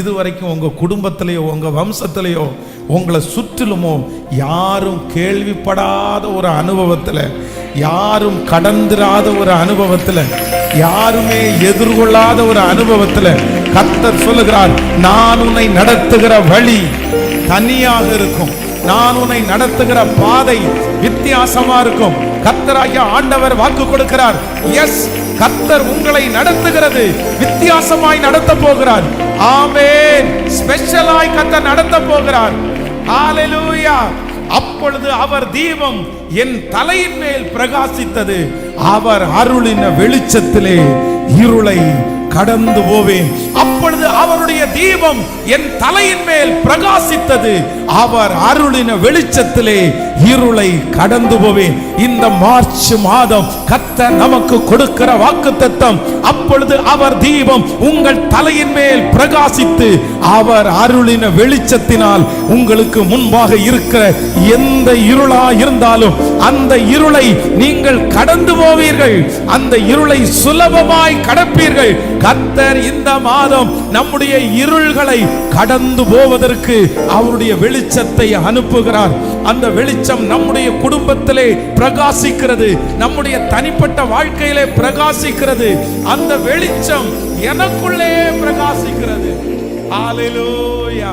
இதுவரைக்கும் உங்க குடும்பத்திலேயோ உங்க வம்சத்திலேயோ உங்களை சுற்றிலுமோ யாரும் கேள்விப்படாத ஒரு அனுபவத்துல, யாரும் கடந்திராத ஒரு அனுபவத்துல, யாருமே எதிர்கொள்ளாத ஒரு அனுபவத்துல கர்த்தர் சொல்லுகிறார், நான் உன்னை நடத்துகிற வழி தனியாக இருக்கும், நான் உன்னை நடத்துகிற பாதை வித்தியாசமா இருக்கும். கர்த்தராகிய ஆண்டவர் வாக்கு கொடுக்கிறார். எஸ், கர்த்தர் உங்களை நடத்துகிறது வித்தியாசமாய் நடத்த போகிறார். ஆமென். ஸ்பெஷலாய் கர்த்தர் நடத்த போகிறார். ஹalleluya. அப்பொழுது அவர் தீபம் என் தலையின் மேல் பிரகாசித்தது, அவர் அருளின வெளிச்சத்திலே இருளை கடந்து போவேன். அப்பொழுது அவருடைய தீபம் என் தலையின் மேல் பிரகாசித்தது, அவர் அருளின வெளிச்சத்திலே இருளை கடந்து போவேன். இந்த மார்ச் மாதம் கர்த்தர் நமக்கு கொடுக்கிற வாக்குத்தத்தம், அப்பொழுது அவர் தீபம் உங்கள் தலையின் மேல் பிரகாசித்து அவர் அருளின வெளிச்சத்தினால் உங்களுக்கு முன்பாக இருக்கிற எந்த இருளா இருந்தாலும் அந்த இருளை நீங்கள் கடந்து போவீர்கள், அந்த இருளை சுலபமாய் கடப்பீர்கள். கர்த்தர் இந்த மாதம் நம்முடைய இருள்களை கடந்து போவதற்கு அவருடைய வெளிச்சத்தை அனுப்புகிறார். அந்த வெளிச்சம் நம்முடைய குடும்பத்திலே பிரகாசிக்கிறது, நம்முடைய தனிப்பட்ட வாழ்க்கையிலே பிரகாசிக்கிறது. அந்த வெளிச்சம் எனக்குள்ளே பிரகாசிக்கிறது. ஹalleluya.